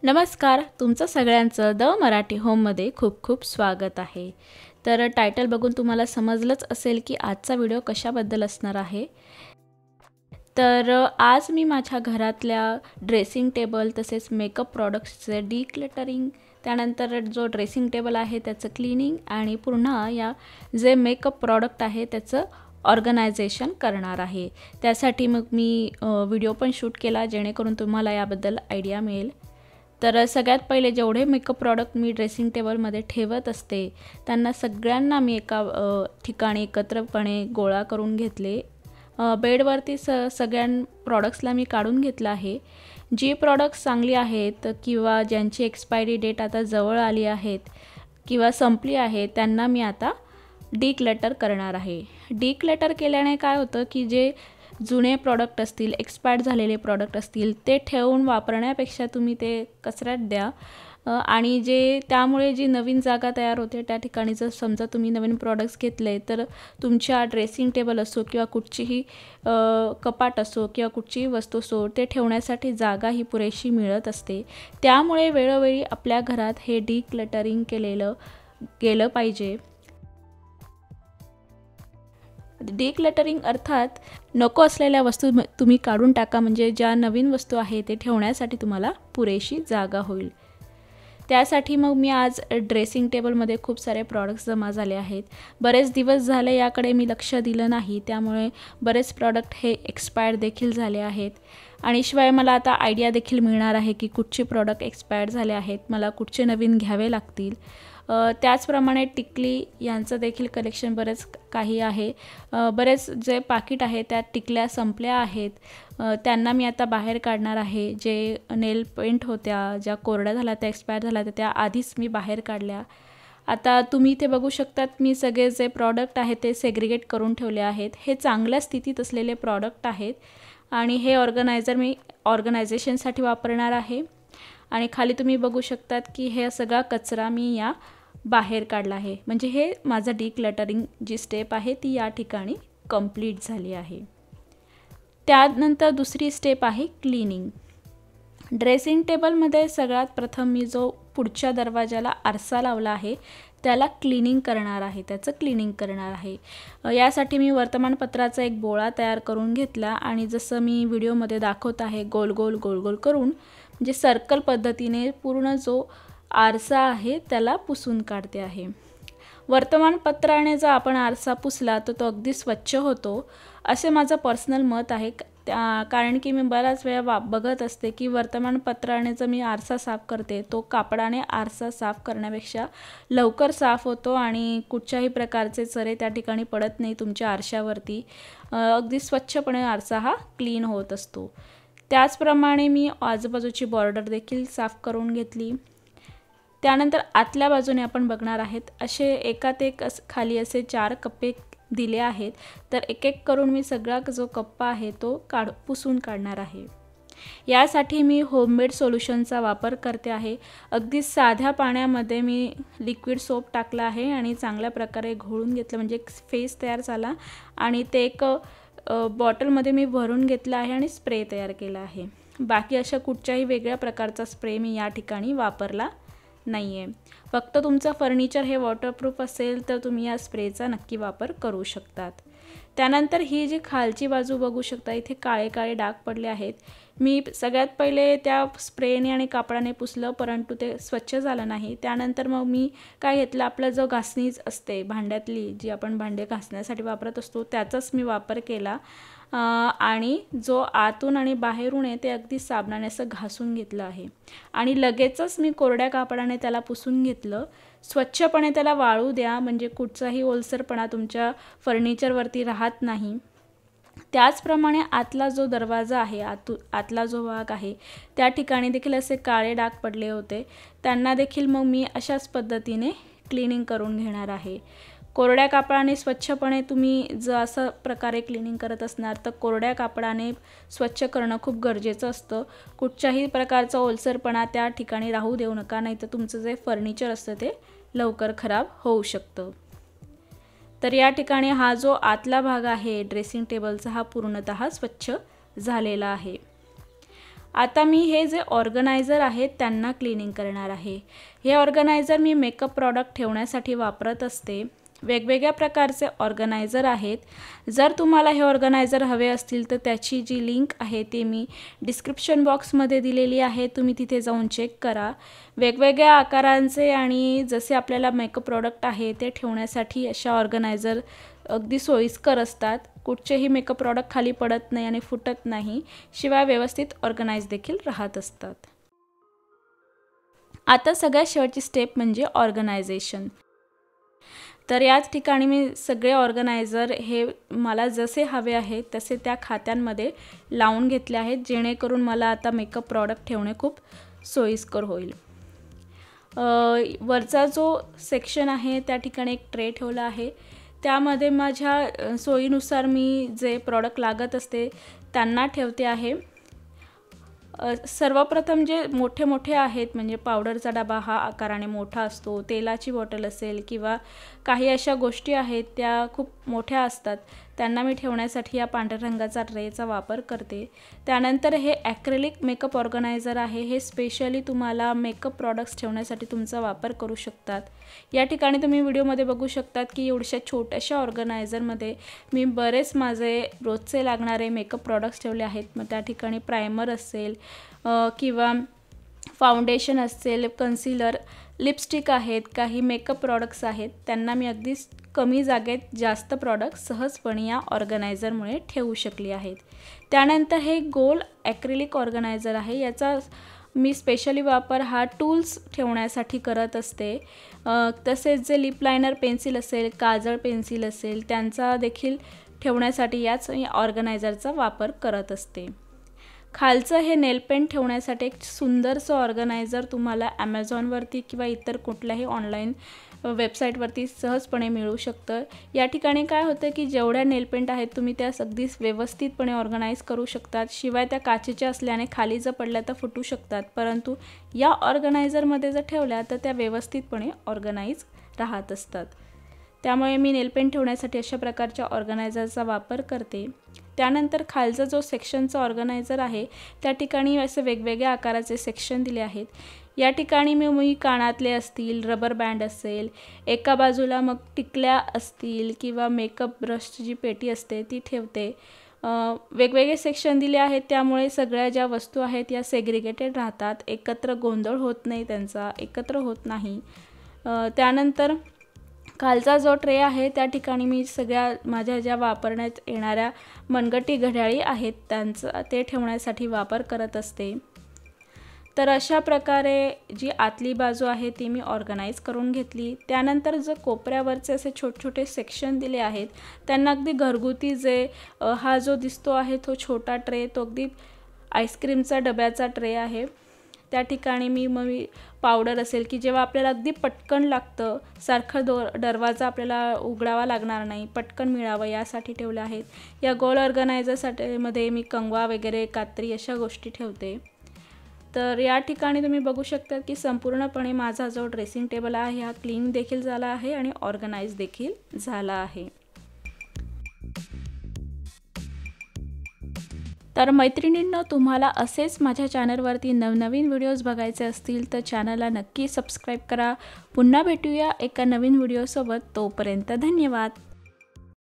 नमस्कार, तुमचं सगळ्यांचं द मराठी होममध्ये खूप खूप स्वागत आहे। तर टायटल बघून तुम्हाला समजलंच असेल की आजचा व्हिडिओ कशाबद्दल असणार आहे। तर आज मी माझ्या घरातल्या ड्रेसिंग टेबल तसेच मेकअप प्रॉडक्ट्सचे डिक्लटरिंग, त्यानंतर जो ड्रेसिंग टेबल आहे त्याचं क्लीनिंग आणि पुन्हा या जे मेकअप प्रॉडक्ट आहे त्याचं ऑर्गनायझेशन करणार आहे। त्यासाठी मग मी व्हिडिओ पण शूट केला जेणेकरून तुम्हाला याबद्दल आयडिया मिळेल। तर सगळ्यात पहिले जेवढे मेकअप प्रॉडक्ट मी ड्रेसिंग टेबलमध्ये ठेवत असते त्यांना सगळ्यांना मी एका ठिकाणी एकत्रपणे गोळा करून घेतले। बेडवरती सगळ्या प्रॉडक्ट्सला मी काढून घेतलं आहे। जी प्रॉडक्ट्स चांगली आहेत किंवा ज्यांची एक्सपायरी डेट आता जवळ आली आहेत किंवा संपली आहे त्यांना मी आता डिक्लटर करणार आहे। डिक्लटर केल्याने काय होतं की जे जुने प्रॉडक्ट असतील, एक्सपायर्ड झालेले प्रॉडक्ट असतील ते ठेवून वापरण्यापेक्षा तुम्ही ते कचऱ्यात द्या आणि जे त्यामुळे जी नवीन जागा तयार होते त्या ठिकाणी जर समजा तुम्ही नवीन प्रॉडक्ट्स घेतले तर तुमच्या ड्रेसिंग टेबल असो किंवा कुठचीही कपाट असो किंवा कुठचीही वस्तू असो ते ठेवण्यासाठी जागा ही पुरेशी मिळत असते। त्यामुळे वेळोवेळी आपल्या घरात हे डिक्लटरिंग केलं पाहिजे। डिक्लटरिंग अर्थात नको असलेल्या वस्तू तुम्ही काढून टाका, म्हणजे ज्या नवीन वस्तू आहे ते ठेवण्यासाठी तुम्हाला पुरेशी जागा होईल। त्यासाठी मग मी आज ड्रेसिंग टेबलमध्ये खूप सारे प्रॉडक्ट्स जमा झाले आहेत। बरेच दिवस झाले याकडे मी लक्ष दिलं नाही, त्यामुळे बरेच प्रॉडक्ट हे एक्सपायर्ड देखील झाले आहेत आणि शिवाय मला आता आयडिया देखील मिळणार आहे की कुठचे प्रॉडक्ट एक्सपायर्ड झाले आहेत, मला कुठचे नवीन घ्यावे लागतील। त्याचप्रमाणे टिकली यांचं देखील कलेक्शन बरेच काही आहे। बरेच जे पाकिट आहे त्यात टिकल्या संपल्या आहेत, त्यांना मी आता बाहेर काढणार आहे। जे नेल पेंट होत्या, ज्या कोरड्या झाल्या त्या एक्सपायर झाल्या त्या आधीच मी बाहेर काढल्या। आता तुम्ही ते बघू शकतात मी सगळे जे प्रॉडक्ट आहेत ते सेग्रिगेट करून ठेवले आहेत। हे चांगल्या स्थितीत असलेले प्रॉडक्ट आहेत आणि हे ऑर्गनायझर मी ऑर्गनायझेशनसाठी वापरणार आहे। आणि खाली तुम्ही बघू शकतात की हे सगळा कचरा मी या बाहेर काढला आहे, म्हणजे हे माझं डिक्लटरिंग जी स्टेप आहे ती या ठिकाणी कंप्लीट झाली आहे। त्यानंतर दुसरी स्टेप आहे क्लीनिंग। ड्रेसिंग टेबलमध्ये सगळ्यात प्रथम मी जो पुढच्या दरवाजाला आरसा लावला आहे त्याला क्लीनिंग करणार आहे। यासाठी मी वर्तमानपत्राचा एक बोळा तयार करून घेतला आणि जसं मी व्हिडिओमध्ये दाखवत आहे गोल गोल करून, म्हणजे सर्कल पद्धतीने पूर्ण जो आरसा आहे त्याला पुसून काढते आहे। वर्तमानपत्राने जर आपण आरसा पुसला तर तो अगदी स्वच्छ होतो असे माझं पर्सनल मत आहे। कारण की मी बऱ्याच वेळा बघत असते की वर्तमानपत्राने जर मी आरसा साफ करते तो कापडाने आरसा साफ करण्यापेक्षा लवकर साफ होतो आणि कुठच्याही प्रकारचे चरे त्या ठिकाणी पडत नाही तुमच्या आरशावरती, अगदी स्वच्छपणे आरसा हा क्लीन होत असतो। त्याचप्रमाणे मी आजूबाजूची बॉर्डर देखील साफ करून घेतली। त्यानंतर आतल्या बाजूने आपण बघणार आहेत असे एकात एक खाली असे 4 कप्पे दिले आहेत, तर एक एक करून मी सगळा जो कप्पा आहे तो पुसून काढणार आहे। यासाठी मी होममेड सोल्युशनचा वापर करते आहे। अगदी साध्या पाण्यामध्ये मी लिक्विड सोप टाकला आहे आणि चांगल्या प्रकारे घोळून घेतलं, म्हणजे एक फेस तयार झाला आणि ते एक बॉटलमध्ये मी भरून घेतला आहे आणि स्प्रे तयार केला आहे। बाकी अशा कुठच्याही वेगळ्या प्रकारचा स्प्रे मी या ठिकाणी वापरला नाही आहे। फक्त तुमचं फर्निचर हे वॉटरप्रूफ असेल तर तुम्ही या स्प्रेचा नक्की वापर करू शकतात। त्यानंतर ही जी खालची बाजू बघू शकता, इथे काळे काळे डाग पडले आहेत। मी सगळ्यात पहिले त्या स्प्रेने आणि कापडाने पुसलं परंतु ते स्वच्छ झालं नाही। त्यानंतर मग मी काय घेतलं, आपला जो घासणीच असते भांड्यातली जी आपण भांडे घासण्यासाठी वापरत असतो त्याचाच मी वापर केला आणि जो आतून आणि बाहेरून आहे ते अगदी साबणाने असं घासून घेतलं आहे आणि लगेचच मी कोरड्या कापडाने त्याला पुसून घेतलं। स्वच्छपणे त्याला वाळू द्या, म्हणजे कुठचाही ओलसरपणा तुमच्या फर्निचरवरती राहत नाही। त्याचप्रमाणे आतला जो दरवाजा आहे, आतला जो भाग आहे त्या ठिकाणी देखील असे काळे डाग पडले होते, त्यांना देखील मग मी अशाच पद्धतीने क्लीनिंग करून घेणार आहे। कोरड्या कापडाने स्वच्छपणे तुम्ही जर असं प्रकारे क्लीनिंग करत असणार तर कोरड्या कापडाने स्वच्छ करणं खूप गरजेचं असतं। कुठच्याही प्रकारचा ओलसरपणा त्या ठिकाणी राहू देऊ नका, नाहीतर तुमचं जे फर्निचर असतं ते लवकर खराब होऊ शकतं। तर या ठिकाणी हा जो आतला भाग आहे ड्रेसिंग टेबलचा हा पूर्णतः स्वच्छ झालेला आहे। आता मी हे जे ऑर्गनायझर आहेत त्यांना क्लिनिंग करणार आहे. हे ऑर्गनायझर मी मेकअप प्रॉडक्ट ठेवण्यासाठी वापरत असते. वेगवेगळ्या प्रकारचे ऑर्गनायझर आहेत. जर तुम्हाला हे ऑर्गनायझर हवे असतील तर त्याची जी लिंक आहे ते मी डिस्क्रिप्शन बॉक्समध्ये दिलेली आहे. तुम्ही तिथे जाऊन चेक करा. वेगवेगळ्या आकारांचे आणि जसे आपल्याला मेकअप प्रॉडक्ट आहे ते ठेवण्यासाठी अशा ऑर्गनायझर अगदी सोयीस्कर असतात. कुठचेही मेकअप प्रॉडक्ट खाली पडत नाही आणि फुटत नाही. शिवाय व्यवस्थित ऑर्गनाइज देखील राहत असतात. आता सगळ्यात शेवटची स्टेप म्हणजे ऑर्गनायझेशन. तर याच ठिकाणी मी सगळे ऑर्गनायझर हे मला जसे हवे आहेत तसे त्या खात्यांमध्ये लावून घेतले आहेत, जेणेकरून मला आता मेकअप प्रॉडक्ट ठेवणे खूप सोयीस्कर होईल. वरचा जो सेक्शन आहे त्या ठिकाणी एक ट्रे ठेवला आहे. त्यामध्ये माझ्या सोयीनुसार मी जे प्रॉडक्ट लागत असते त्यांना ठेवते आहे. सर्वप्रथम जे मोठे मोठे आहेत म्हणजे पावडरचा डबा हा आकाराने मोठा असतो, तेलाची बॉटल असेल किंवा काही अशा गोष्टी आहेत त्या खूप मोठ्या असतात, त्यांना मी ठेवण्यासाठी या पांढऱ्या रंगाचा ट्रेचा वापर करते. त्यानंतर हे ॲक्रेलिक मेकअप ऑर्गनायझर आहे. हे स्पेशली तुम्हाला मेकअप प्रॉडक्ट्स ठेवण्यासाठी तुमचा वापर करू शकतात. या ठिकाणी तुम्ही व्हिडिओमध्ये बघू शकतात की एवढ्या छोट्याशा ऑर्गनायझरमध्ये मी बरेच माझे रोजचे लागणारे मेकअप प्रॉडक्ट्स ठेवले आहेत. मग त्या ठिकाणी प्रायमर असेल किंवा फाउंडेशन असेल, कन्सिलर, लिपस्टिक आहेत, काही मेकअप प्रॉडक्ट्स आहेत, त्यांना मी अगदी कमी जागेत जास्त प्रॉडक्ट सहजपणे या ऑर्गनायझरमुळे ठेवू शकली आहेत. त्यानंतर हे गोल ॲक्रिलिक ऑर्गनायझर आहे. याचा मी स्पेशली वापर हा टूल्स ठेवण्यासाठी करत असते. तसेच जे लिप लायनर पेन्सिल असेल, काजळ पेन्सिल असेल, त्यांचा देखील ठेवण्यासाठी याच ऑर्गनायझरचा वापर करत असते. खालचं हे नेल पेंट ठेवण्यासाठी एक सुंदरसं ऑर्गनायझर तुम्हाला ॲमेझॉनवरती किंवा इतर कुठल्याही ऑनलाईन वेबसाईटवरती सहजपणे मिळू शकतं. या ठिकाणी काय होतं की जेवढ्या नेल पेंट आहेत तुम्ही त्या अगदी व्यवस्थितपणे ऑर्गनाईज करू शकतात. शिवाय त्या काचेच्या असल्याने खाली जर पडल्या तर फुटू शकतात, परंतु या ऑर्गनायझरमध्ये जर ठेवल्या तर त्या व्यवस्थितपणे ऑर्गनाईज राहत असतात. त्यामुळे मी नेल पेंट ठेवण्यासाठी अशा प्रकारच्या ऑर्गनायझरचा वापर करते. त्यानंतर खालचा जो सेक्शनचा ऑर्गनायझर आहे त्या ठिकाणी असे वेगवेगळ्या आकाराचे सेक्शन दिले आहेत. या ठिकाणी मी कानातले असतील, रबर बँड असेल, एका बाजूला मग टिकल्या असतील किंवा मेकअप ब्रशची जी पेटी असते ती ठेवते. वेगवेगळे सेक्शन दिले आहेत त्यामुळे सगळ्या ज्या वस्तू आहेत या सेग्रिगेटेड राहतात, एकत्र गोंधळ होत नाही, त्यांचा एकत्र होत नाही. त्यानंतर खालचा जो ट्रे आहे त्या ठिकाणी मी सगळ्या माझ्या ज्या वापरण्यात येणाऱ्या मनगटी घड्याळी आहेत त्यांचा ते ठेवण्यासाठी वापर करत असते. तर अशा प्रकारे जी आतली बाजू आहे ती मी ऑर्गनाईज करून घेतली. त्यानंतर जो कोपऱ्यावरचे असे छोटे छोटे सेक्शन दिले आहेत त्यांना अगदी घरगुती जे हा जो दिसतो आहे तो छोटा ट्रे तो अगदी आईस्क्रीमचा डब्याचा ट्रे आहे. त्या ठिकाणी मी पावडर असेल की जेव्हा आपल्याला अगदी पटकन लागतं, सारखं दरवाजा आपल्याला उघडावा लागणार नाही, पटकन मिळावं यासाठी ठेवलं आहेत. या गोल ऑर्गनायझरसाठी मध्ये मी कंगवा वगैरे, कात्री अशा गोष्टी ठेवते. तर या ठिकाणी तुम्ही बघू शकता की संपूर्णपणे माझा जो ड्रेसिंग टेबल आहे हा क्लीन देखील झाला आहे आणि ऑर्गनाइज देखील झाला आहे. तर मैत्रिणींनो, तुम्हाला असेच माझ्या चॅनलवरती नवनवीन व्हिडिओज बघायचे असतील तर चॅनलला नक्की सबस्क्राईब करा. पुन्हा भेटूया एका नवीन व्हिडिओसोबत. तोपर्यंत धन्यवाद.